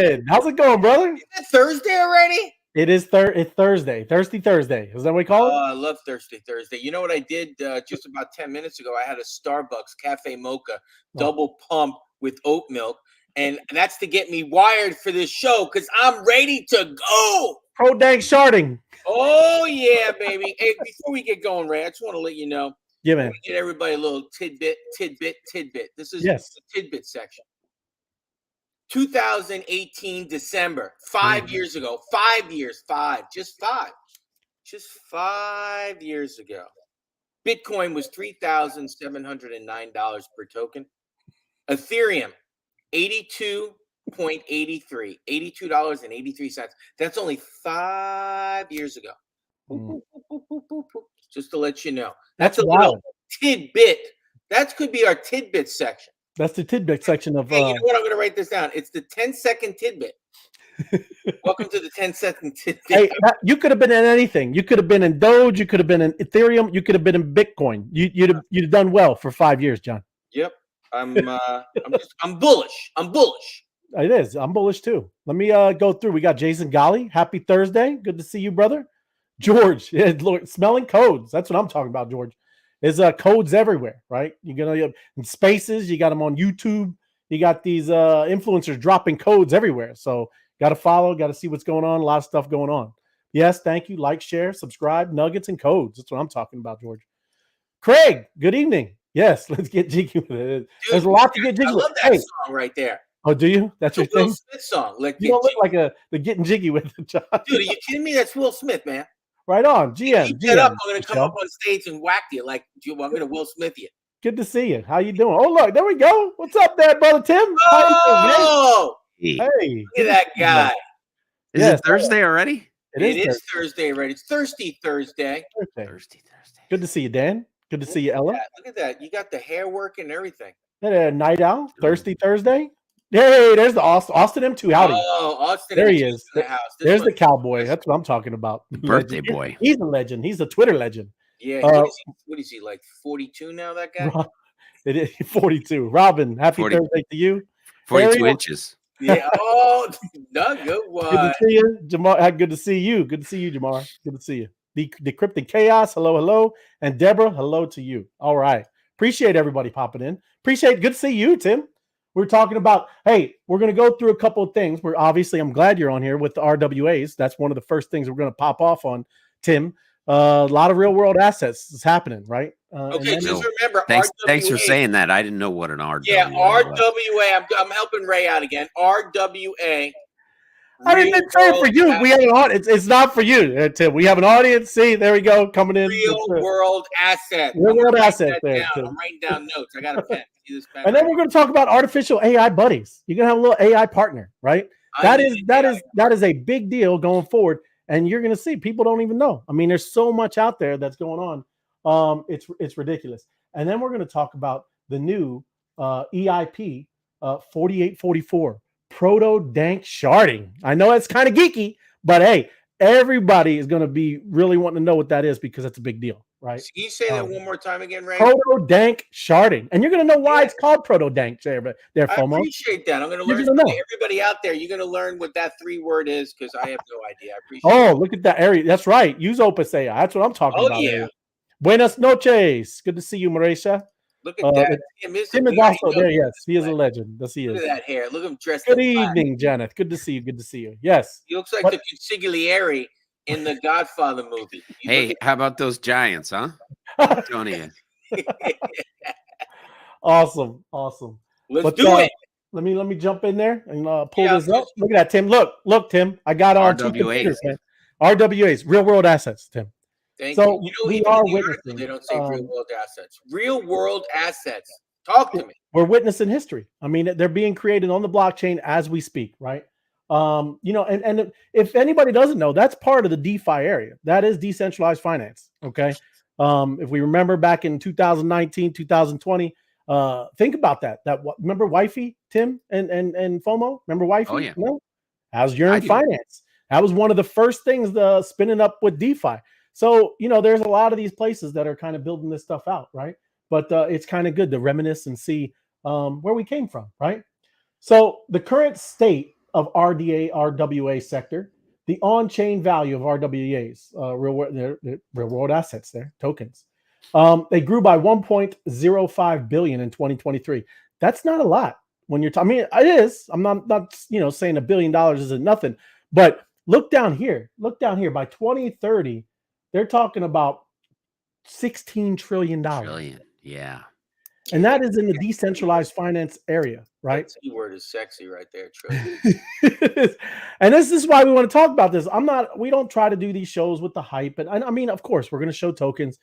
David, how's it going, brother? Is it Thursday already? It is it's Thursday. Thirsty Thursday. Is that what we call it? I love Thursday. You know what I did just about 10 minutes ago? I had a Starbucks Cafe Mocha double pump with oat milk. And that's to get me wired for this show because I'm ready to go. Pro-Danksharding. Oh, yeah, baby. Hey, before we get going, Ray, I just want to let you know. Yeah, man. Get everybody a little tidbit. This is the tidbit section. 2018 December, 5 years ago. 5 years, just 5 years ago. Bitcoin was $3,709 per token. Ethereum, $82.83. That's only 5 years ago. Just to let you know. That's a little tidbit. That could be our tidbit section. That's the tidbit section of. Hey, you know what? I'm going to write this down. It's the 10-second tidbit. Welcome to the 10-second tidbit. Hey, you could have been in anything. You could have been in Doge. You could have been in Ethereum. You could have been in Bitcoin. You'd have done well for 5 years, John. Yep. I'm bullish. It is. I'm bullish too. Let me go through. We got Jason Golly. Happy Thursday. Good to see you, brother. George, smelling codes. That's what I'm talking about, George. There's codes everywhere, right? You're gonna in spaces. You got them on YouTube. You got these influencers dropping codes everywhere. So got to follow. Got to see what's going on. A lot of stuff going on. Yes, thank you. Like, share, subscribe. Nuggets and codes. That's what I'm talking about, George. Craig, good evening. Yes, let's get jiggy with it. Dude, there's a lot to get jiggy with. I love that song right there. Oh, do you? That's your Will thing? Smith song. Like, you don't look like the getting jiggy with it, John. Dude, are you kidding me? That's Will Smith, man. Right on. GM. Get up. I'm going to come up on stage and whack you like I'm going to Will Smith you. Good to see you. How you doing? Oh, look, there we go. What's up there, brother Tim? Oh, hey. Look at that guy. Is it Thursday already? It is Thursday already. It's Thirsty Thursday. Thursday. Good to see you, Dan. Good to see you, Ella. Look at that. You got the hair work and everything. Night owl. Thirsty Thursday. Hey, there's the Austin M2. Howdy. Oh, Austin. There he is. There's the cowboy. That's what I'm talking about. Birthday boy. He's a legend. He's a Twitter legend. Yeah. What is he, like 42 now, that guy? It is 42. Robin, happy Thursday to you. 42 inches. Yeah. Oh, no, good one. Good to see you, Jamar. Good to see you. Good to see you, Jamar. Good to see you. The Decrypted Chaos. Hello. And Deborah, hello to you. All right. Appreciate everybody popping in. Good to see you, Tim. We're talking about, hey, we're going to go through a couple of things. I'm glad you're on here with the RWAs. That's one of the first things we're going to pop off on, Tim. A lot of real world assets is happening, right? Okay, just remember. Thanks for saying that. I didn't know what an RWA was. Yeah, RWA. I'm helping Ray out again. RWA. I didn't say it for you. We have an audience. It's not for you, Tim. We have an audience. See, there we go, coming in. Real world assets. Real world assets there. I'm writing down notes. I got a pen. And then we're going to talk about artificial AI buddies. You're going to have a little AI partner, right? That is a big deal going forward. And you're going to see people don't even know. I mean, there's so much out there that's going on. It's ridiculous. And then we're going to talk about the new EIP 4844 Proto-Danksharding. I know it's kind of geeky, but hey, everybody is going to be really wanting to know what that is because it's a big deal, right? Can you say that one more time again, Ray? Proto-Danksharding. And you're going to know why it's called Proto-Dank there, FOMO. I appreciate that. I'm going to learn. Everybody out there, you're going to learn what that 3-word is because I have no idea. I appreciate it. Oh, look at that area. That's right. Use Opus AI. That's what I'm talking about. Yeah. Buenas noches. Good to see you, Marisha. Look at that. Tim is also there. Yes, he is a legend. Yes, he is. Look at that hair. Look at him dressed. Good evening, Janet. Good to see you. Good to see you. Yes. He looks like the consigliere in the Godfather movie. Hey, how about those Giants, huh? Tony. Awesome. Let's do it. Let me jump in there and pull this up. Look at that, Tim. Look, Tim. I got on RWAs. RWAs, real world assets, Tim. Thank you. We are witnessing. They don't say real world assets. Real world assets. Talk to me. We're witnessing history. I mean, they're being created on the blockchain as we speak, right? And if anybody doesn't know, that's part of the DeFi area. That is decentralized finance. Okay. If we remember back in 2019, 2020, think about that. Remember Wifey, Tim and FOMO? Remember Wifey? Oh yeah. No? How's your finance? That was one of the first things spinning up with DeFi. So, there's a lot of these places that are kind of building this stuff out, right? But it's kind of good to reminisce and see where we came from, right? So the current state of RWA sector, the on-chain value of RWAs, real world assets, there tokens. They grew by 1.05 billion in 2023. That's not a lot when you're talking. I mean, it is. I'm not saying $1 billion isn't nothing, but look down here. Look down here. By 2030, they're talking about $16 trillion. Yeah. And that is in the decentralized finance area, right? That word is sexy right there, trillion. And this is why we want to talk about this. We don't try to do these shows with the hype. And I mean, of course, we're going to show tokens.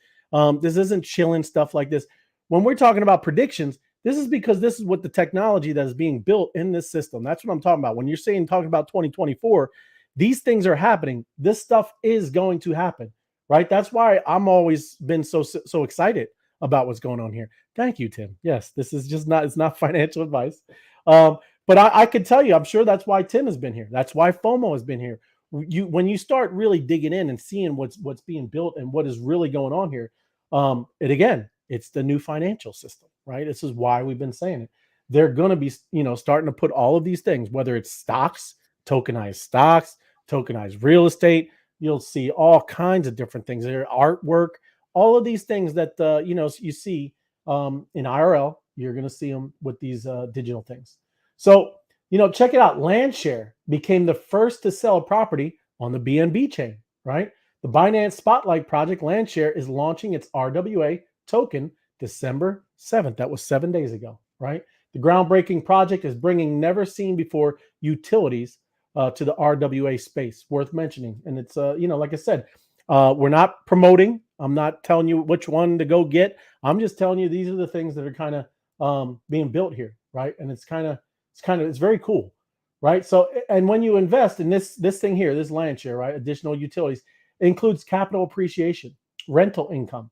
This isn't chilling stuff like this. When we're talking about predictions, this is because this is what the technology that is being built in this system. That's what I'm talking about. When you're talking about 2024, these things are happening. This stuff is going to happen, right? That's why I'm always been so excited about what's going on here. Thank you, Tim. Yes, this is just it's not financial advice. But I could tell you, I'm sure that's why Tim has been here. That's why FOMO has been here. When you start really digging in and seeing what's being built and what is really going on here, it's the new financial system, right? This is why we've been saying it. They're going to be, starting to put all of these things, whether it's stocks, tokenized real estate. You'll see all kinds of different things. There, artwork, all of these things that you see in IRL. You're going to see them with these digital things. So, check it out. Landshare became the first to sell a property on the BNB chain, right? The Binance Spotlight project, Landshare, is launching its RWA token December 7th. That was 7 days ago, right? The groundbreaking project is bringing never seen before utilities to the RWA space, worth mentioning. And it's, like I said, we're not promoting. I'm not telling you which one to go get. I'm just telling you these are the things that are kind of being built here, right? And it's very cool, right? So, and when you invest in this thing here, this Landshare, right, additional utilities, it includes capital appreciation, rental income,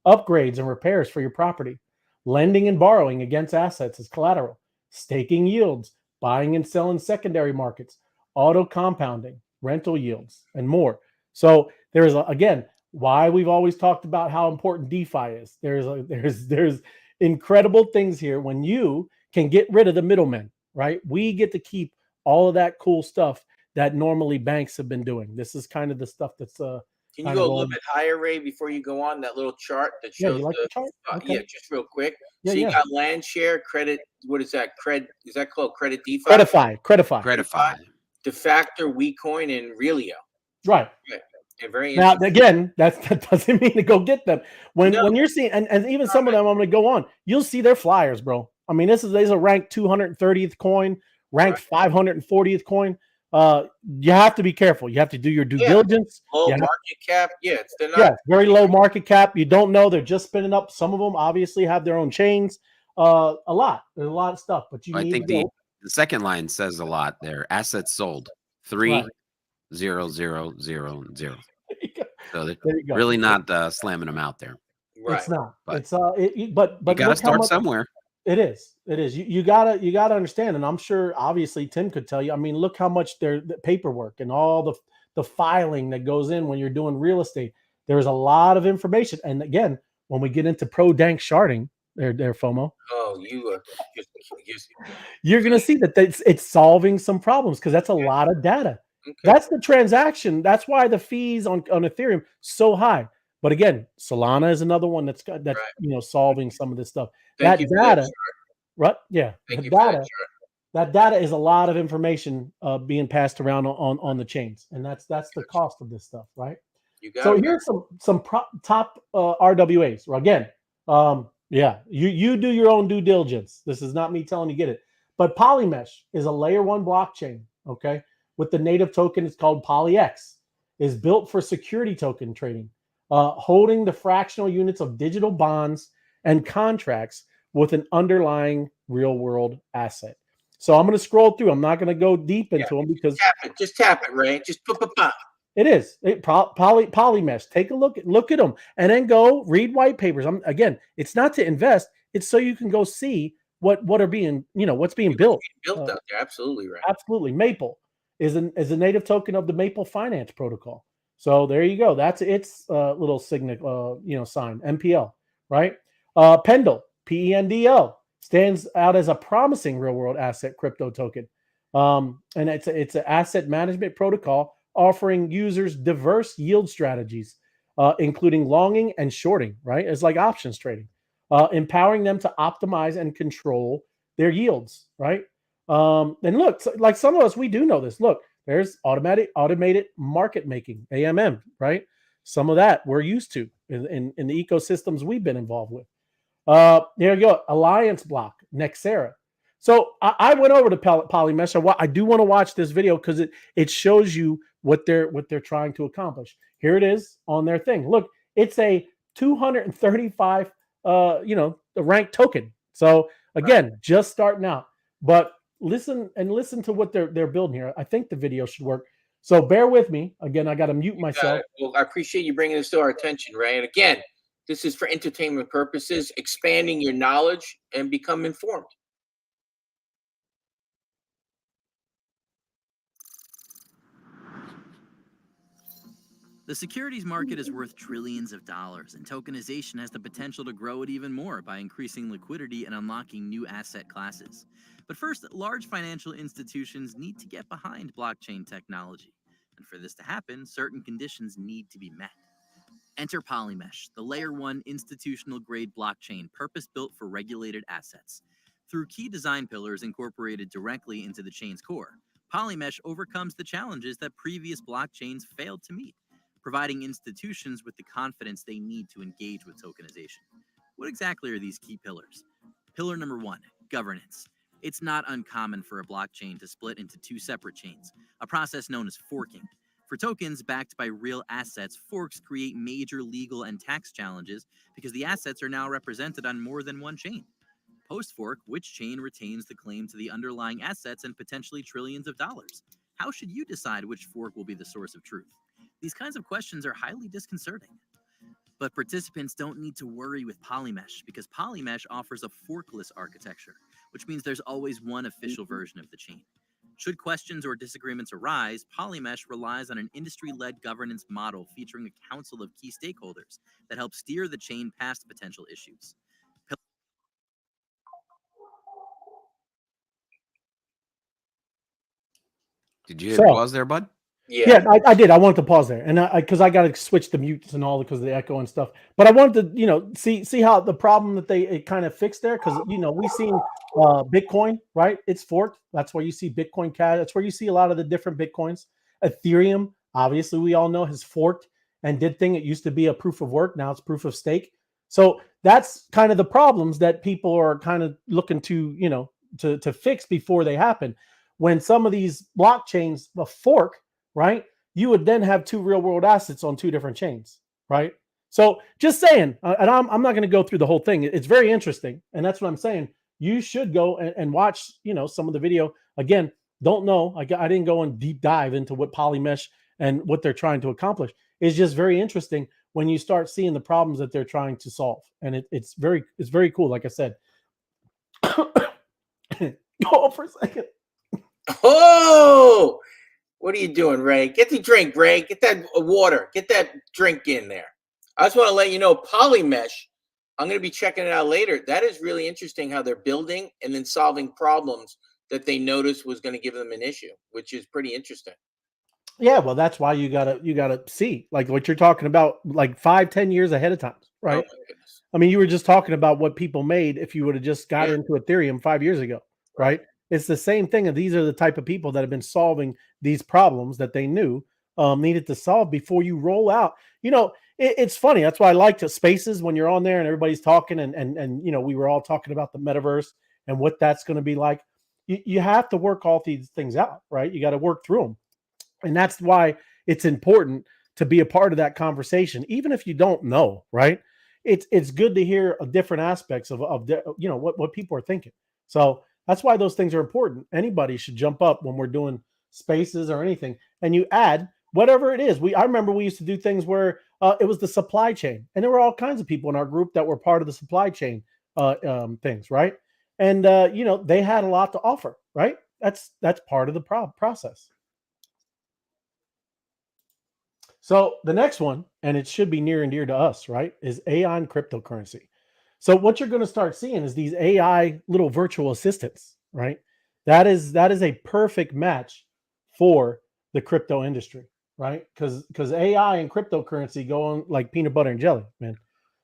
upgrades and repairs for your property, lending and borrowing against assets as collateral, staking yields, buying and selling secondary markets, auto compounding, rental yields, and more. So there's again why we've always talked about how important DeFi is. There's incredible things here when you can get rid of the middlemen, right? We get to keep all of that cool stuff that normally banks have been doing. This is kind of the stuff that's Can you go a little bit higher, Ray, before you go on that little chart that shows the chart? Okay. Yeah, just real quick. Yeah, so you got Landshare, credit. What is that? Is that called Credit DeFi? Credifi. Defactor, WeCoin, and Relio. Right. And very now, again, that doesn't mean to go get them. When you're seeing, and even some of them, I'm going to go on. You'll see their flyers, bro. I mean, these are ranked 230th coin, ranked 540th coin. You have to be careful. You have to do your due diligence. Low market cap. They're not. Very low market cap. You don't know. They're just spinning up. Some of them obviously have their own chains. There's a lot of stuff, but I think the second line says a lot there. Assets sold 3,000,000. So they're really not slamming them out there. Right. It's not. But it's but you gotta start somewhere. It is. You gotta understand, and I'm sure obviously Tim could tell you. I mean, look how much the paperwork and all the filing that goes in when you're doing real estate. There's a lot of information, and again, when we get into Proto-Danksharding, there FOMO. Oh, you're gonna see that it's solving some problems because that's a lot of data. Okay. That's the transaction. That's why the fees on Ethereum so high. But again, Solana is another one that's solving some of this stuff. That data, right? Yeah, that data is a lot of information being passed around on the chains, and that's the cost of this stuff, right? So here's some top RWAs. Again, you do your own due diligence. This is not me telling you get it. But Polymesh is a layer 1 blockchain. Okay. With the native token, it's called PolyX, is built for security token trading, holding the fractional units of digital bonds and contracts with an underlying real-world asset. So I'm going to scroll through. I'm not going to go deep into them because just tap it, Ray. Just pop. It is Polymesh. Take a look at them, and then go read white papers. Again, it's not to invest; it's so you can go see what are being what's being built. Out there. Absolutely right. Absolutely, Maple is a native token of the Maple Finance Protocol. So there you go. That's its little sign, MPL, right? Pendle, PENDL, stands out as a promising real-world asset crypto token. And it's an asset management protocol offering users diverse yield strategies, including longing and shorting. Right, it's like options trading, empowering them to optimize and control their yields. Right, and look, like some of us, we do know this. Look, there's automated market making, AMM. Right, some of that we're used to in the ecosystems we've been involved with. There you go. Alliance block, Nexera. So I went over to Polymesh. I do want to watch this video because it shows you what they're trying to accomplish. Here it is on their thing. Look, it's a 235 ranked token. So again, just starting out. But listen to what they're building here. I think the video should work. So bear with me. Again, I got to mute myself. Well, I appreciate you bringing this to our attention, Ray. And again, this is for entertainment purposes, expanding your knowledge and become informed. The securities market is worth trillions of dollars, and tokenization has the potential to grow it even more by increasing liquidity and unlocking new asset classes. But first, large financial institutions need to get behind blockchain technology. And for this to happen, certain conditions need to be met. Enter Polymesh, the layer 1 institutional-grade blockchain purpose-built for regulated assets. Through key design pillars incorporated directly into the chain's core, Polymesh overcomes the challenges that previous blockchains failed to meet, providing institutions with the confidence they need to engage with tokenization. What exactly are these key pillars? Pillar number 1, governance. It's not uncommon for a blockchain to split into 2 separate chains, a process known as forking. For tokens backed by real assets, forks create major legal and tax challenges because the assets are now represented on more than one chain. Post-fork, which chain retains the claim to the underlying assets and potentially trillions of dollars? How should you decide which fork will be the source of truth? These kinds of questions are highly disconcerting. But participants don't need to worry with Polymesh because Polymesh offers a forkless architecture, which means there's always one official version of the chain. Should questions or disagreements arise, Polymesh relies on an industry-led governance model featuring a council of key stakeholders that help steer the chain past potential issues. Did you hit pause there, bud? Yeah, I did. I wanted to pause there, and because I got to switch the mutes and all because of the echo and stuff. But I wanted to, see how the problem that it kind of fixed there, because we've seen Bitcoin, right? It's forked. That's where you see Bitcoin Cash. That's where you see a lot of the different Bitcoins. Ethereum, obviously, we all know has forked and did thing. It used to be a proof of work. Now it's proof of stake. So that's kind of the problems that people are kind of looking to, to fix before they happen. When some of these blockchains fork, right, you would then have 2 real world assets on 2 different chains, right? So just saying, and I'm not going to go through the whole thing. It's very interesting, and that's what I'm saying. You should go and watch, some of the video. Again, don't know. I didn't go and deep dive into what Polymesh and what they're trying to accomplish. It's just very interesting when you start seeing the problems that they're trying to solve, and it's very cool. Like I said, go for a second. Oh, what are you doing, Ray? Get the drink, Ray. Get that water. Get that drink in there. I just want to let you know, Polymesh, I'm going to be checking it out later. That is really interesting how they're building and then solving problems that they noticed was going to give them an issue, which is pretty interesting. Yeah, well, that's why you gotta see like what you're talking about, like 5-10 years ahead of time, right? Oh my goodness. I mean, you were just talking about what people made if you would have just got into Ethereum 5 years ago, right? It's the same thing, and these are the type of people that have been solving these problems that they knew needed to solve before you roll out. It's funny. That's why I like to spaces when you're on there and everybody's talking, and we were all talking about the metaverse and what that's going to be like. You have to work all these things out, right? You got to work through them, and that's why it's important to be a part of that conversation, even if you don't know, right? It's good to hear different aspects of what people are thinking. So that's why those things are important. Anybody should jump up when we're doing spaces or anything, and you add whatever it is. I remember we used to do things where it was the supply chain, and there were all kinds of people in our group that were part of the supply chain things, right? And they had a lot to offer, right? That's part of the process. So the next one, and it should be near and dear to us, right, is AI and cryptocurrency. So what you're going to start seeing is these AI little virtual assistants, right? That is a perfect match for the crypto industry, right? Because AI and cryptocurrency go on like peanut butter and jelly, man.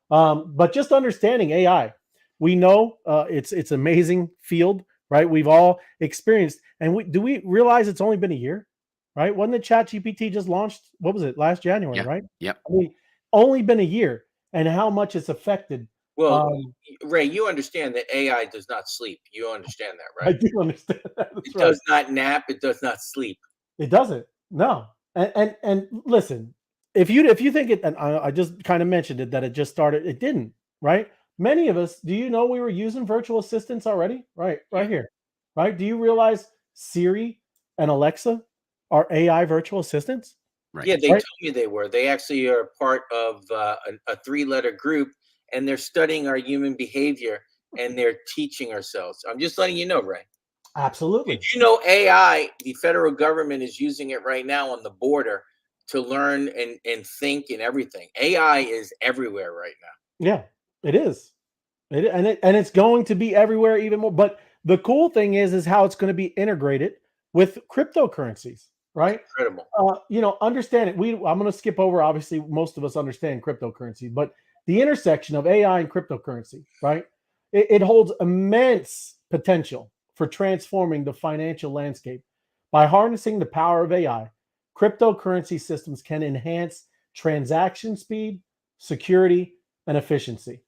But just understanding AI, we know it's amazing field, right? We've all experienced, and we realize it's only been a year, right? Wasn't it ChatGPT just launched? What was it, last January, Yeah. right? Yep. I mean, only been a year, and how much it's affected. Well, Um, Ray, you understand that AI does not sleep. You understand that, I right? do understand that. That's It right. does not nap. It does not sleep. It doesn't. No. And listen, if you think it, and I just kind of mentioned it that it just started, it didn't, right? Many of us, do you know we were using virtual assistants already? Right, Yeah. right here. Right? Do you realize Siri and Alexa are AI virtual assistants? Right. Yeah, they Right? told me they were. They actually are part of a three-letter group, and they're studying our human behavior and they're teaching ourselves. I'm just letting you know, Ray. Did Absolutely. you know AI, the federal government is using it right now on the border to learn and think and everything. AI is everywhere right now. Yeah, it is. And it's going to be everywhere even more. But the cool thing is how it's going to be integrated with cryptocurrencies, It's right? incredible. Understand it. I'm going to skip over. Obviously, most of us understand cryptocurrency, but the intersection of AI and cryptocurrency, right? It holds immense potential for transforming the financial landscape. By harnessing the power of AI, cryptocurrency systems can enhance transaction speed, security, and efficiency.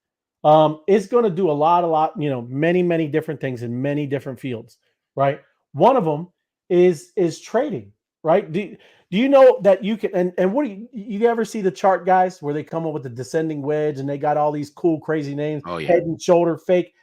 It's going to do a lot, many, many different things in many different fields, right? One of them is trading, right? Do you know that you can, and what do you ever see the chart guys where they come up with the descending wedge and they got all these cool crazy names, Oh, yeah. head and shoulder fake?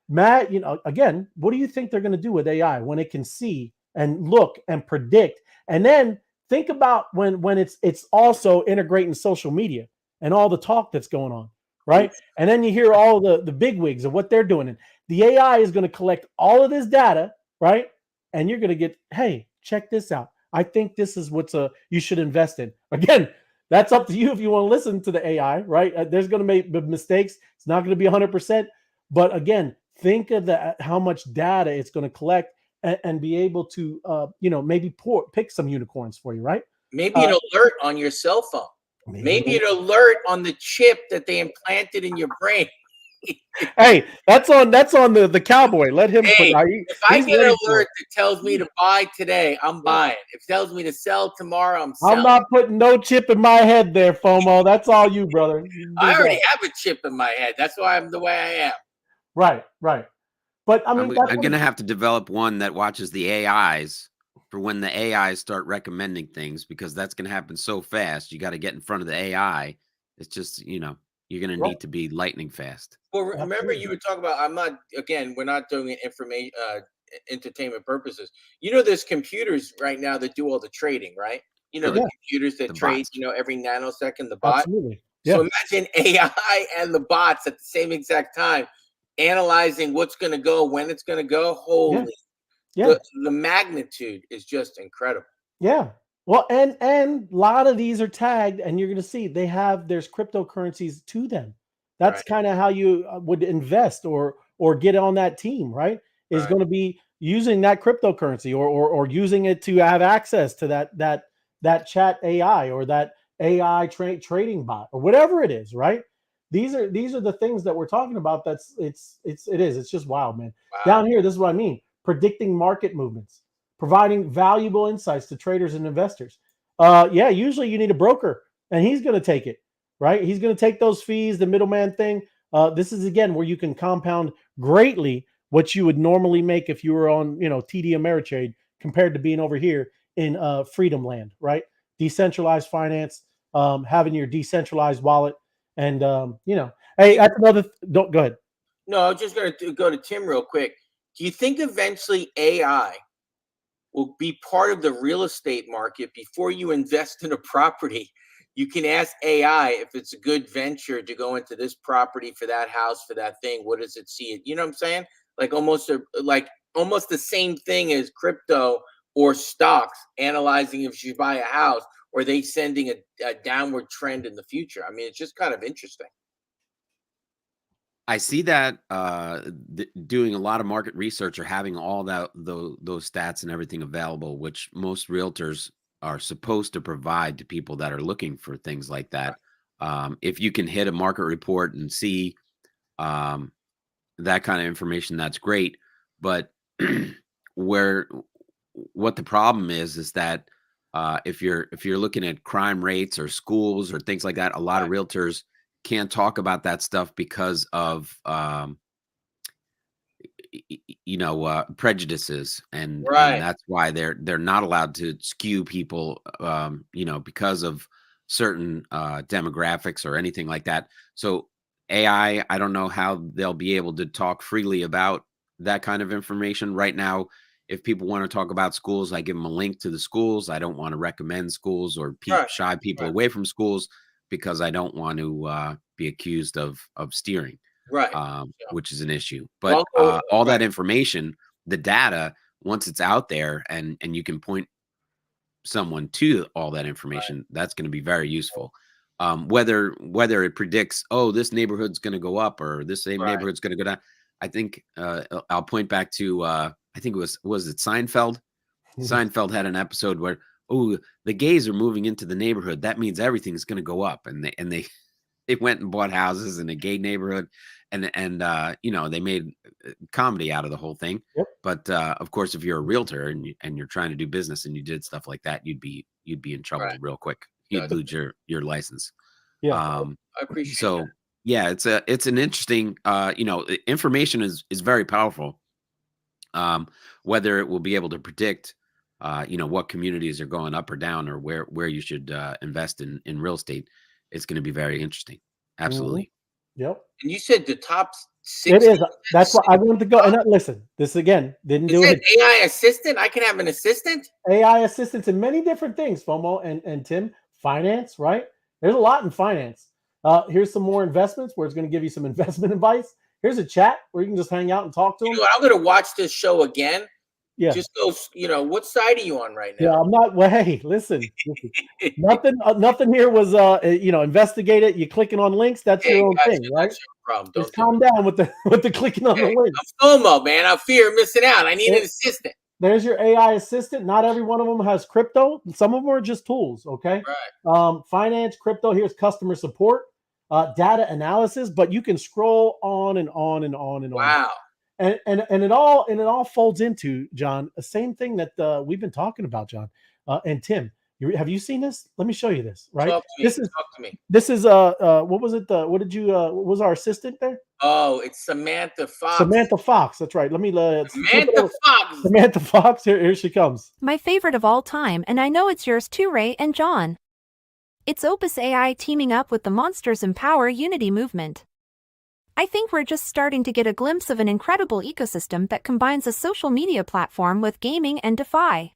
Matt, again, what do you think they're going to do with AI when it can see and look and predict? And then think about when it's also integrating social media and all the talk that's going on, Oof. right? And then you hear all the big wigs of what they're doing. And the AI is going to collect all of this data, right? And you're going to get, hey, check this out. I think this is what's you should invest in. Again, that's up to you if you want to listen to the AI, right? There's going to make mistakes. It's not going to be 100%. But again, think of how much data it's going to collect and be able to, maybe pick some unicorns for you, right? Maybe an alert on your cell phone. Maybe an alert on the chip that they implanted in your brain. Hey, that's on the cowboy. Let him put. Hey, if I He's get an ready for alert it. that tells me to buy today, I'm buying. If it tells me to sell tomorrow, I'm I'm selling. not putting no chip in my head there, FOMO. That's all you, brother. You I do already that. have a chip in my head. That's why I'm the way I am. Right, right. But I mean, that's I'm what going to have to develop one that watches the AIs for when the AIs start recommending things, because that's going to happen so fast. You got to get in front of the AI. It's just, you're going to right. need to be lightning fast. Well, remember Absolutely. you were talking about. We're not doing it information, entertainment purposes. There's computers right now that do all the trading, right? The Yeah, computers that The trade, bots. every nanosecond, the bot. absolutely. So Yeah, imagine AI and the bots at the same exact time analyzing what's going to go, when it's going to go. yeah, Holy, yeah. the magnitude is just incredible. Yeah. Well, and a lot of these are tagged, and you're going to see there's cryptocurrencies to them. That's Right, kind of how you would invest or get on that team, right? Is right. going to be using that cryptocurrency or using it to have access to that chat AI or that AI trading bot or whatever it is, right? These are the things that we're talking about. It's just wild, man. Wow. Down here, this is what I mean: predicting market movements, providing valuable insights to traders and investors. Yeah, usually you need a broker, and he's going to take it, right? He's going to take those fees, the middleman thing. This is again where you can compound greatly what you would normally make if you were on, TD Ameritrade compared to being over here in Freedom Land, right? Decentralized finance, having your decentralized wallet, and hey, Hey, that's another. Don't go ahead. no, I was just going to go to Tim real quick. Do you think eventually AI will be part of the real estate market before you invest in a property? You can ask AI if it's a good venture to go into this property for that house, for that thing. What does it see? You know what I'm saying? Like almost the same thing as crypto or stocks, analyzing if you buy a house, or they sending a downward trend in the future. I mean, it's just kind of interesting. I see that doing a lot of market research or having all those stats and everything available, which most realtors are supposed to provide to people that are looking for things like that. If you can hit a market report and see that kind of information, that's great. But what the problem is that if you're looking at crime rates or schools or things like that, a lot of realtors can't talk about that stuff because of prejudices, and that's why they're not allowed to skew people, because of certain demographics or anything like that. So AI, I don't know how they'll be able to talk freely about that kind of information right now. If people want to talk about schools, I give them a link to the schools. I don't want to recommend schools or shy people away from schools, because I don't want to be accused of steering, which is an issue. But all that information, the data, once it's out there and you can point someone to all that information, that's going to be very useful. Whether it predicts, oh, this neighborhood's going to go up or this same neighborhood's going to go down. I think I'll point back to I think was it Seinfeld? Seinfeld had an episode where, oh, the gays are moving into the neighborhood. That means everything's going to go up, and they went and bought houses in a gay neighborhood, and they made comedy out of the whole thing. Yep. But of course, if you're a realtor and you're trying to do business and you did stuff like that, you'd be in trouble real quick. You'd lose your license. Yeah. I appreciate so that. Yeah, it's an interesting information is very powerful. Whether it will be able to predict what communities are going up or down, or where you should invest in real estate, it's going to be very interesting. Absolutely. Yep. And you said the top 6. It is. That's why I wanted to go. And listen, this again didn't do it. AI assistant. I can have an assistant. AI assistants in many different things, FOMO and Tim. Finance, right? There's a lot in finance. Here's some more investments where it's going to give you some investment advice. Here's a chat where you can just hang out and talk to them. I'm going to watch this show again. Yeah. Just go. What side are you on right now? Yeah, I'm not. Well, hey, listen. Nothing here was investigate it. You're clicking on links. That's your own thing, right? That's your problem. Just calm down with the clicking on the links. I'm FOMO, man. I fear missing out. I need an assistant. There's your AI assistant. Not every one of them has crypto. Some of them are just tools. Okay. Right. Finance, crypto. Here's customer support, data analysis. But you can scroll on and on and on and on. Wow. And it all folds into, John, the same thing that we've been talking about, John, and Tim. Have you seen this? Let me show you this. Right. Talk to me. This is what was it? What was our assistant there? Oh, it's Samantha Fox. Samantha Fox. That's right. Let me. Samantha Fox. Samantha Fox. Here she comes. My favorite of all time, and I know it's yours too, Ray and John. It's Opus AI teaming up with the Monsters Empower Unity movement. I think we're just starting to get a glimpse of an incredible ecosystem that combines a social media platform with gaming and DeFi.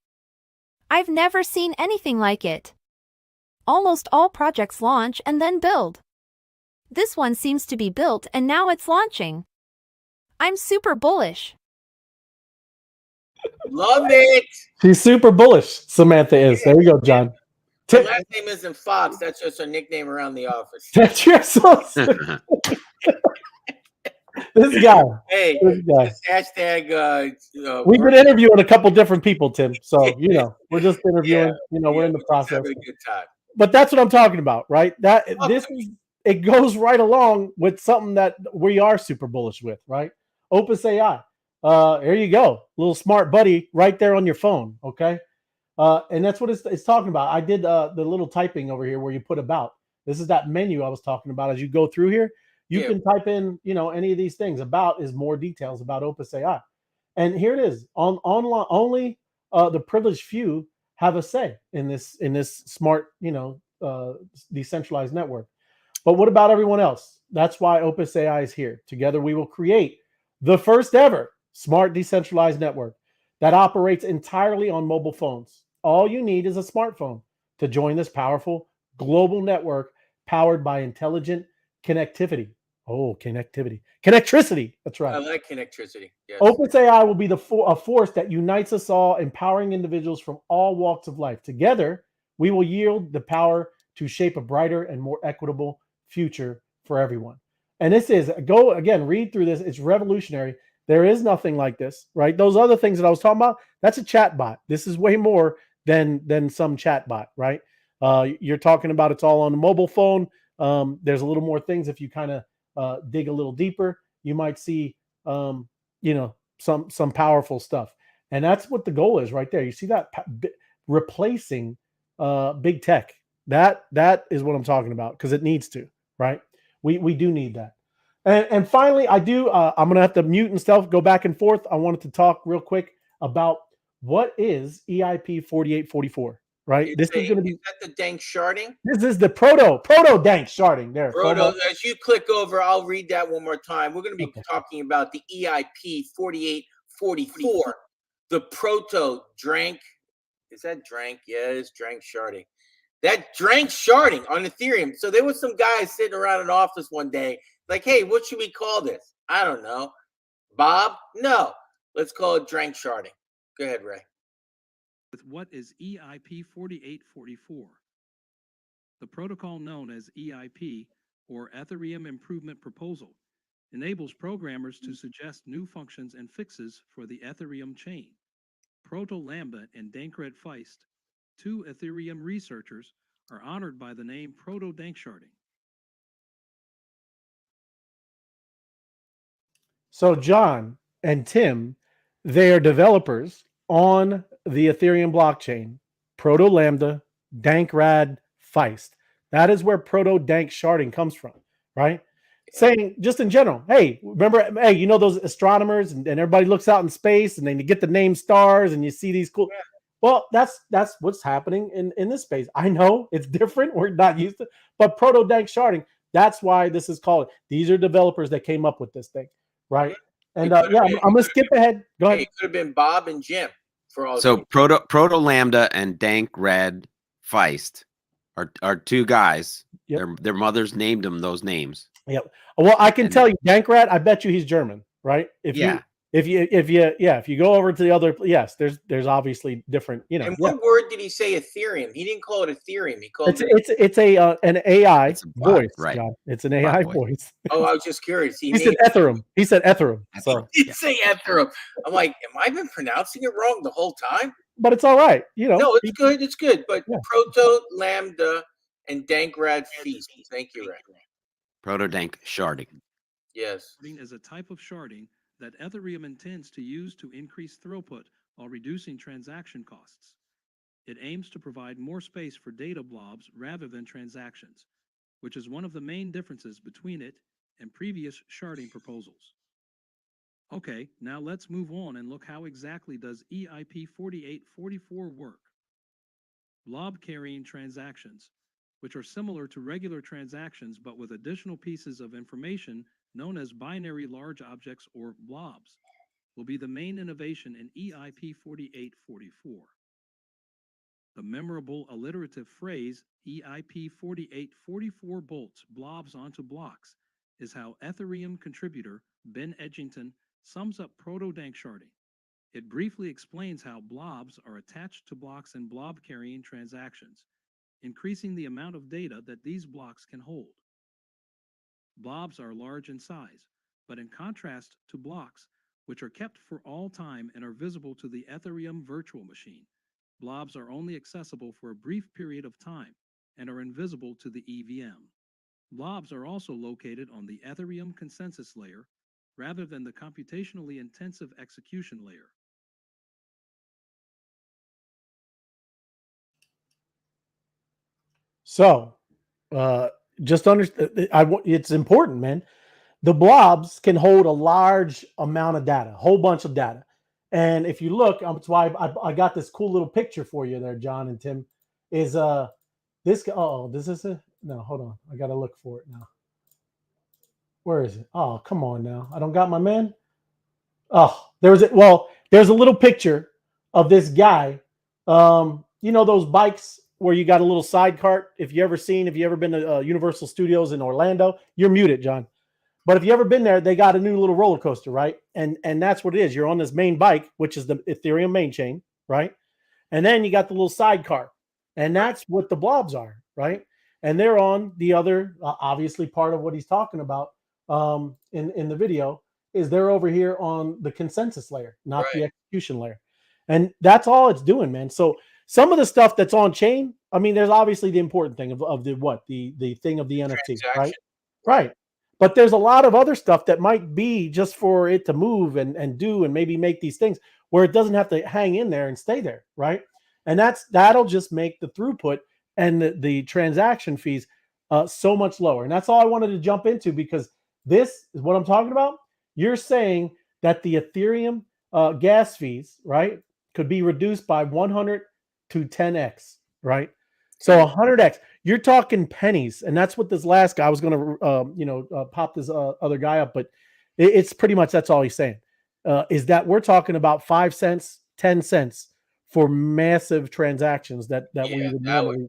I've never seen anything like it. Almost all projects launch and then build. This one seems to be built and now it's launching. I'm super bullish. Love it. She's super bullish, Samantha is. There you go, John. Her last name isn't Fox. That's just her nickname around the office. That's your This guy. Hey, this hashtag. We've been interviewing a couple different people, Tim. So we're just interviewing. We're in the process. Having a good time. But that's what I'm talking about, right? It goes right along with something that we are super bullish with, right? Opus AI. Here you go, little smart buddy right there on your phone. Okay, and that's what it's talking about. I did the little typing over here where you put about. This is that menu I was talking about. As you go through here, you can type in, any of these things. About is more details about Opus AI, and here it is. Online, only the privileged few have a say in this smart, decentralized network. But what about everyone else? That's why Opus AI is here. Together, we will create the first ever smart decentralized network that operates entirely on mobile phones. All you need is a smartphone to join this powerful global network powered by intelligent connectivity. Oh, connectivity. Connectricity. That's right. I like connectricity. Yes. Opus AI will be a force that unites us all, empowering individuals from all walks of life. Together, we will yield the power to shape a brighter and more equitable future for everyone. And this is, go again, read through this. It's revolutionary. There is nothing like this, right? Those other things that I was talking about, that's a chat bot. This is way more than some chat bot, right? You're talking about it's all on the mobile phone. There's a little more things. If you kind of dig a little deeper, you might see, some powerful stuff. And that's what the goal is right there. You see that replacing big tech. That is what I'm talking about, because it needs to, right? We do need that. And finally, I'm going to have to mute and stuff, go back and forth. I wanted to talk real quick about what is EIP 4844, right? Is that the Danksharding? This is the Proto-Danksharding there. As you click over, I'll read that one more time. We're going to be talking about the EIP 4844, the Proto-Dank. Is that Drank? Yeah, it's Danksharding. That Danksharding on Ethereum. So there was some guys sitting around an office one day, like, hey, what should we call this? I don't know. Bob? No. Let's call it Danksharding. Go ahead, Ray. With what is EIP 4844? The protocol known as EIP, or Ethereum Improvement Proposal, enables programmers to suggest new functions and fixes for the Ethereum chain. Proto-Lambda and Dankred Feist, two Ethereum researchers, are honored by the name Proto-Danksharding. So John and Tim, they are developers on the Ethereum blockchain, Proto-Lambda, Dankred Feist. That is where Proto-Danksharding comes from, right? Saying just in general, hey, remember, hey, you know those astronomers and everybody looks out in space and then you get the name stars and you see these cool. Yeah. Well, that's what's happening in this space. I know it's different. We're not used to, but Proto-Danksharding, that's why this is called. These are developers that came up with this thing, right? And I'm gonna skip ahead. Go ahead. It could have been Bob and Jim for all. So Proto-Lambda and Dankred Feist are two guys. Yep. Their mothers named them those names. Yep. Well, I can tell you, Dankred, I bet you he's German, right? If you go over to the other, yes, there's obviously different, And what word did he say? Ethereum. He didn't call it Ethereum. He called it's an AI voice, right? John. It's an AI voice. Oh, I was just curious. He said Ethereum. He said Ethereum. So he did say Ethereum. I'm like, am I been pronouncing it wrong the whole time? But it's all right, No, it's good. It's good. But Proto-Lambda and Dankred Feist. Thank you, Ray. Proto-Danksharding. Yes. Is a type of sharding that Ethereum intends to use to increase throughput while reducing transaction costs. It aims to provide more space for data blobs rather than transactions, which is one of the main differences between it and previous sharding proposals. Okay, now let's move on and look how exactly does EIP 4844 work. Blob carrying transactions, which are similar to regular transactions but with additional pieces of information known as binary large objects or blobs, will be the main innovation in EIP 4844. The memorable alliterative phrase EIP 4844 bolts blobs onto blocks is how Ethereum contributor Ben Edgington sums up Proto-Danksharding. It briefly explains how blobs are attached to blocks in blob-carrying transactions, increasing the amount of data that these blocks can hold. Blobs are large in size, but in contrast to blocks, which are kept for all time and are visible to the Ethereum virtual machine, blobs are only accessible for a brief period of time and are invisible to the EVM. Blobs are also located on the Ethereum consensus layer rather than the computationally intensive execution layer. So, just understand, it's important, man. The blobs can hold a large amount of data, a whole bunch of data. And if you look, that's why I got this cool little picture for you there, John and Tim. Is this? Oh, this is it. No, hold on. I gotta look for it now. Where is it? Oh, come on now. I don't got my man. Oh, there's a little picture of this guy. You know those bikes where you got a little side cart? If you ever been to Universal Studios in Orlando, you're muted, John. But if you ever been there, they got a new little roller coaster, right? And that's what it is. You're on this main bike, which is the Ethereum main chain, right? And then you got the little sidecar, and that's what the blobs are, right? And they're on the other, obviously part of what he's talking about in the video is they're over here on the consensus layer, not the execution layer. And that's all it's doing, man. So some of the stuff that's on chain, I mean, there's obviously the important thing of the thing of the NFT, right? Right. But there's a lot of other stuff that might be just for it to move and do and maybe make these things where it doesn't have to hang in there and stay there, right? And that'll just make the throughput and the transaction fees so much lower. And that's all I wanted to jump into, because this is what I'm talking about. You're saying that the Ethereum gas fees, right, could be reduced by 100 to 10x, right? So 100x, you're talking pennies, and that's what this last guy, I was going to, pop this other guy up, but it's pretty much that's all he's saying, is that we're talking about 5 cents, 10 cents for massive transactions that we would normally,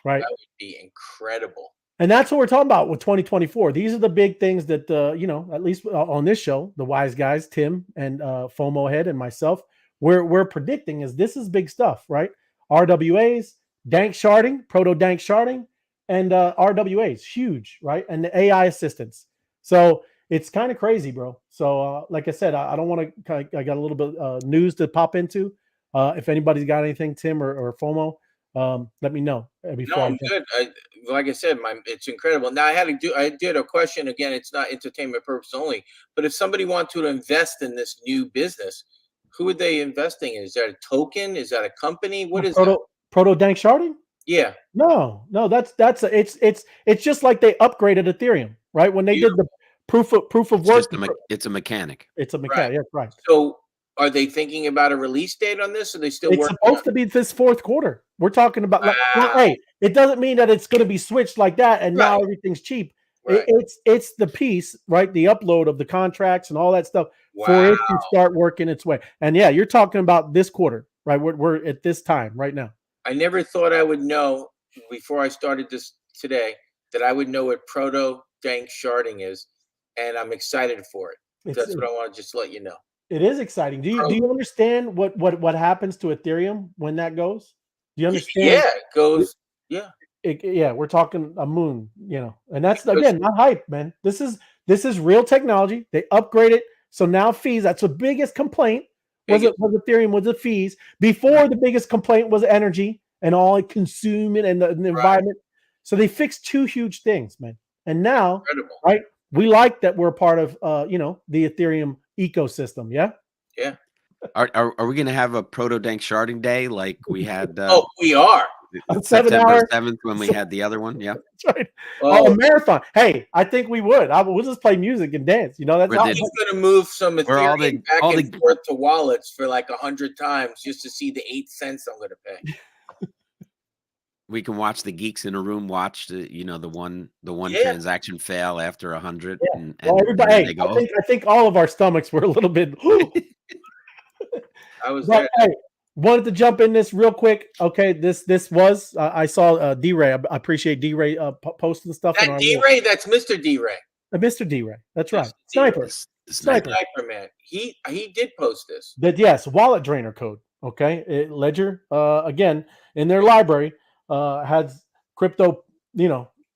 right? That would be incredible. And that's what we're talking about with 2024. These are the big things that, at least on this show, the wise guys, Tim and FOMO Head and myself, we're predicting is this is big stuff, right? RWAs, Danksharding, Proto-Danksharding, and RWAs, huge, right? And the AI assistance. So it's kind of crazy, bro. So like I said, I don't want to, I got a little bit news to pop into. If anybody's got anything, Tim or FOMO, let me know. No, I'm good. Like I said, it's incredible. Now I did a question again. It's not entertainment purpose only, but if somebody wanted to invest in this new business, who are they investing in? Is that a token? Is that a company? What is that? Proto-Danksharding? Yeah. No, it's just like they upgraded Ethereum, right? When they did the proof of work. It's a mechanic. It's a mechanic. Yeah, right. So are they thinking about a release date on this? Or are they still working? It's supposed to be this fourth quarter. We're talking about hey, it doesn't mean that it's going to be switched like that and now everything's cheap. Right. It's the piece, right? The upload of the contracts and all that stuff for it to start working its way. And yeah, you're talking about this quarter, right? We're at this time right now. I never thought I would know before I started this today that I would know what Proto-Danksharding is, and I'm excited for it. That's what I want to just let you know. It is exciting. Do you understand what happens to Ethereum when that goes? Do you understand? Yeah, it goes. Yeah. We're talking a moon, and that's again not hype, man. This is real technology. They upgrade it, so now fees. That's the biggest complaint. Was Ethereum was the fees before? The biggest complaint was energy and all it consuming and the environment. So they fixed two huge things, man. And now, right, we like that we're part of the Ethereum ecosystem. Yeah. Are we going to have a Proto-Danksharding day like we had? We are. September 7th when we had the other one. Yeah. That's right. A marathon. Hey, I think we would. We'll just play music and dance. That's how he's going to move some Ethereum back and forth to wallets for like 100 times just to see the 8 cents I'm going to pay. We can watch the geeks in a room watch the one transaction fail after 100. Yeah. And everybody, I think all of our stomachs were a little bit. I was there. Hey, wanted to jump in this real quick. Okay, this was I saw D-Ray. I appreciate D-Ray posting stuff. That D-Ray, that's Mr. D-Ray. Mr. D-Ray. That's right. Sniper man. He did post this. That yes, wallet drainer code. Okay, Ledger again in their library has crypto.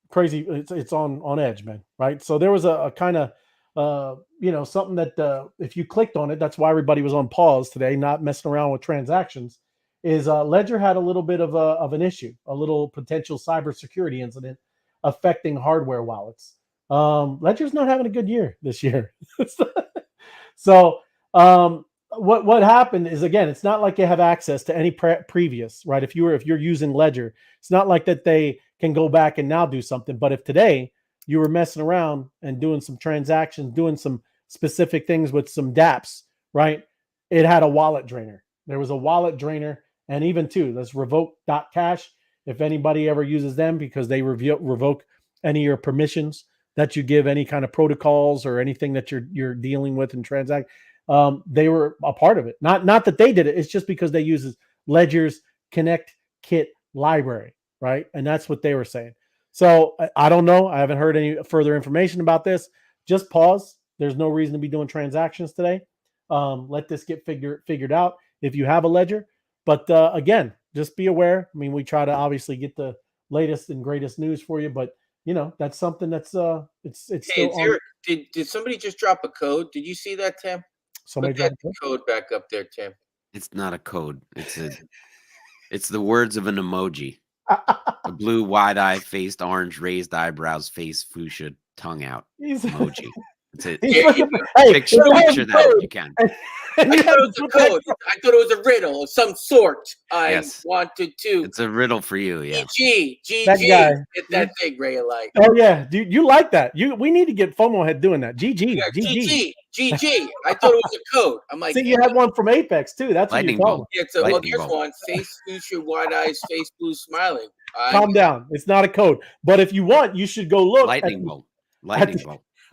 Crazy. It's on edge, man. Right. So there was a kind of something that if you clicked on it, that's why everybody was on pause today, not messing around with transactions, is Ledger had a little bit of an issue, a little potential cybersecurity incident affecting hardware wallets. Ledger's not having a good year this year. So what happened is, again, it's not like you have access to any previous, right? If you're using Ledger, it's not like that they can go back and now do something. But if today you were messing around and doing some transactions, doing some specific things with some dApps, right? It had a wallet drainer. There was a wallet drainer. And even too, that's revoke.cash. If anybody ever uses them, because they revoke any of your permissions that you give any kind of protocols or anything that you're dealing with and transact, they were a part of it. Not that they did it. It's just because they use Ledger's Connect Kit library, right? And that's what they were saying. So I don't know. I haven't heard any further information about this. Just pause. There's no reason to be doing transactions today. Let this get figured out if you have a Ledger. But again, just be aware. I mean, we try to obviously get the latest and greatest news for you, but that's something that's it's Hey, still on. did somebody just drop a code? Did you see that, Tim? Somebody Put that dropped code back up there, Tim. It's not a code. It's the words of an emoji. A blue, wide-eyed, faced, orange, raised eyebrows, face, fuchsia, tongue out emoji. That's it. He's looking for, hey, Picture that if you can. I thought it was a code. I thought it was a riddle of some sort. I wanted to. It's a riddle for you, yeah. GG. That guy. Hit that thing, Ray, alike. Oh yeah, dude, you like that? We need to get FOMO head doing that. GG. I thought it was a code. I'm like, see, you had one from Apex too. That's lightning what you're bolt. Yeah, so, well, here's one: face, fuchsia, wide eyes, face, blue, smiling. Calm down. It's not a code. But if you want, you should go look. Lightning bolt.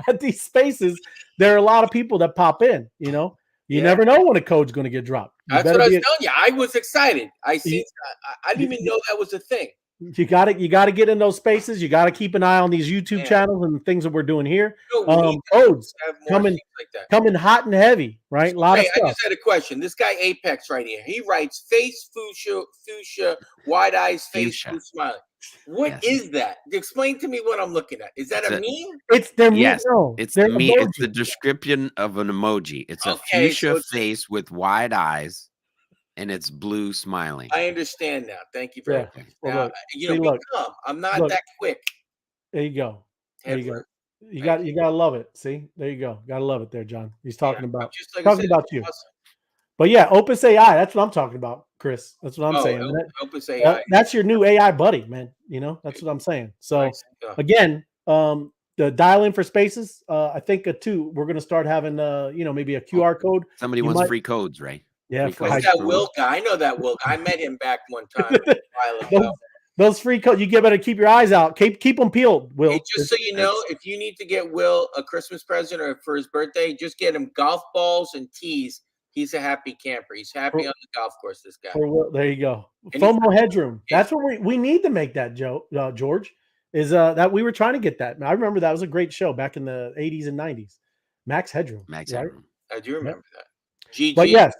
At these spaces, there are a lot of people that pop in. You never know when a code's going to get dropped. That's what I was telling you. I was excited. I didn't even know that was a thing. You got to get in those spaces. You got to keep an eye on these YouTube channels and the things that we're doing here. Codes coming hot and heavy, right? A lot of stuff. I just had a question. This guy Apex right here. He writes face, fuchsia, wide eyes, face, blue, smiling. What is that? Explain to me what I'm looking at. Is that a meme? It's their meme. Yes, no, it's the meme. It's the description of an emoji. It's a fuchsia face with wide eyes, and it's blue smiling. I understand now. Thank you very much. Well, now, I'm not that quick. There you go. There you go. You gotta love it. See, there you go. Gotta love it there, John. He's talking about you. Awesome. But yeah, Opus AI. That's what I'm talking about, Chris. That's what I'm saying. Opus AI. That's your new AI buddy, man. That's what I'm saying. So again, the dial in for spaces. I think we're gonna start having maybe a QR code. Somebody wants free codes, right? Yeah, that Will guy. I know that Will guy. I met him back one time a while ago. Those free codes, you better keep your eyes out. Keep them peeled, Will. Hey, just so you know, if you need to get Will a Christmas present or for his birthday, just get him golf balls and tees. He's a happy camper. He's happy on the golf course, this guy. There you go. FOMO headroom. That's what we need to make that, George, is that we were trying to get that. I remember that was a great show back in the 80s and 90s. Max Headroom. Headroom. I do remember that. GG. But yes,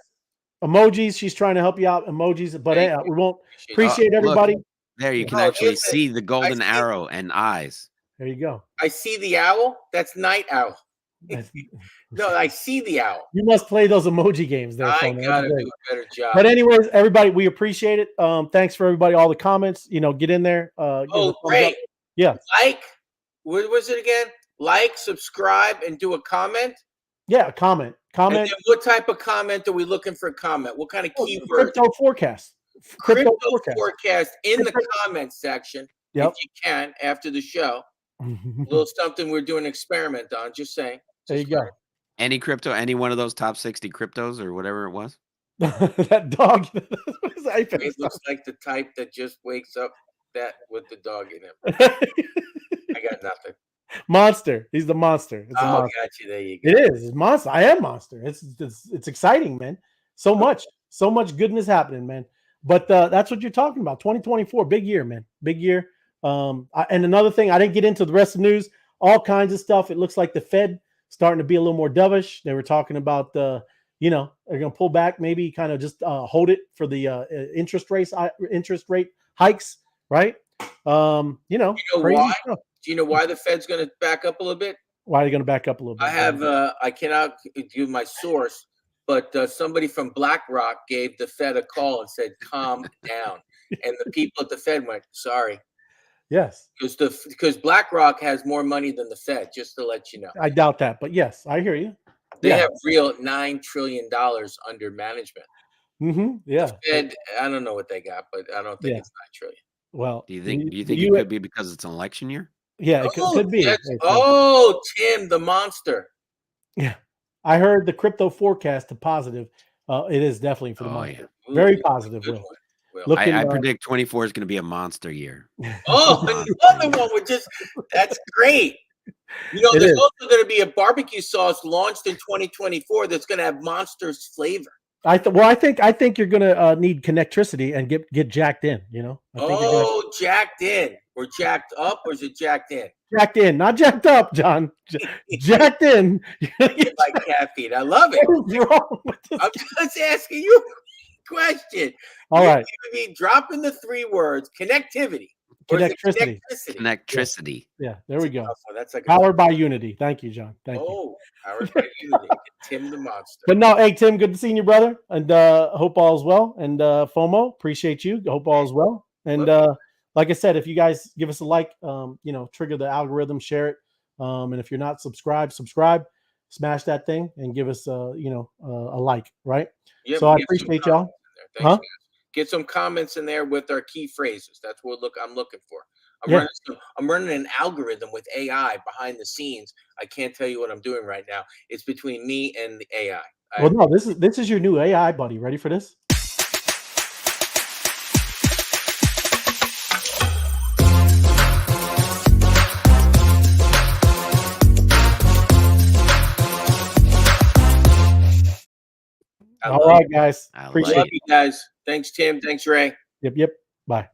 emojis. She's trying to help you out. Emojis. But we won't appreciate everybody. Look, there you can actually see the golden arrow and eyes. There you go. I see the owl. That's night owl. No, I see the owl. You must play those emoji games there. I gotta do a better job. But anyways, everybody, we appreciate it. Thanks for everybody, all the comments. Get in there. Great. Yeah. What was it again? Like, subscribe, and do a comment. Yeah, comment. And then what type of comment are we looking for? Comment. What kind of keyword? Crypto forecast. Crypto forecast in the comment section if you can after the show. A little something we're doing an experiment on. Just saying. There you go. Any crypto, any one of those top 60 cryptos or whatever it was? That dog. It looks like the type that just wakes up with the dog in him. I got nothing. Monster. He's the monster. It's a monster. Got you. There you go. It is. It's monster. I am monster. It's exciting, man. So much goodness happening, man. But that's what you're talking about. 2024, big year, man. Big year. And another thing, I didn't get into the rest of the news. All kinds of stuff. It looks like the Fed starting to be a little more dovish. They were talking about they're going to pull back, maybe kind of just hold it for the interest rate hikes, right? Why? Do you know why the Fed's going to back up a little bit? Why are they going to back up a little bit? I cannot give my source, but somebody from BlackRock gave the Fed a call and said, calm down. And the people at the Fed went, sorry. Yes. Because BlackRock has more money than the Fed, just to let you know. I doubt that, but yes, I hear you. They have real $9 trillion under management. Mm-hmm. Yeah. The Fed, I don't know what they got, but I don't think it's $9 trillion. Well, do you think it could be because it's an election year? Yeah, it could be. Tim, the monster. Yeah. I heard the crypto forecast to positive. It is definitely for the monster. Yeah. Very positive, Will. I predict 24 is going to be a monster year. Another one with that's great. There's also going to be a barbecue sauce launched in 2024 that's going to have Monster's flavor. I think you're going to need connectivity and get jacked in. Jacked in, or jacked up, or is it jacked in? Jacked in, not jacked up, John. Jacked in. Like caffeine. I love it. What is wrong with this? I'm just asking you a question. All right. You're dropping the 3 words: connectivity. Or is it Connectricity. Connectricity. Yeah, there we go. That's like Powered by Unity. Thank you, John. Thank you. Powered by Unity. Tim the Monster. But no, hey Tim, good to see you, brother. And hope all is well. And FOMO, appreciate you. Hope all is well. And like I said, if you guys give us a like, trigger the algorithm, share it. And if you're not subscribed, subscribe, smash that thing, and give us a like, right? Yeah, so I appreciate y'all. Thanks, get some comments in there with our key phrases. That's what I'm looking for. I'm running an algorithm with AI behind the scenes. I can't tell you what I'm doing right now. It's between me and the AI. Well, no, this is your new AI buddy. Ready for this? All right, guys. Appreciate you guys. Thanks, Tim. Thanks, Ray. Yep. Bye.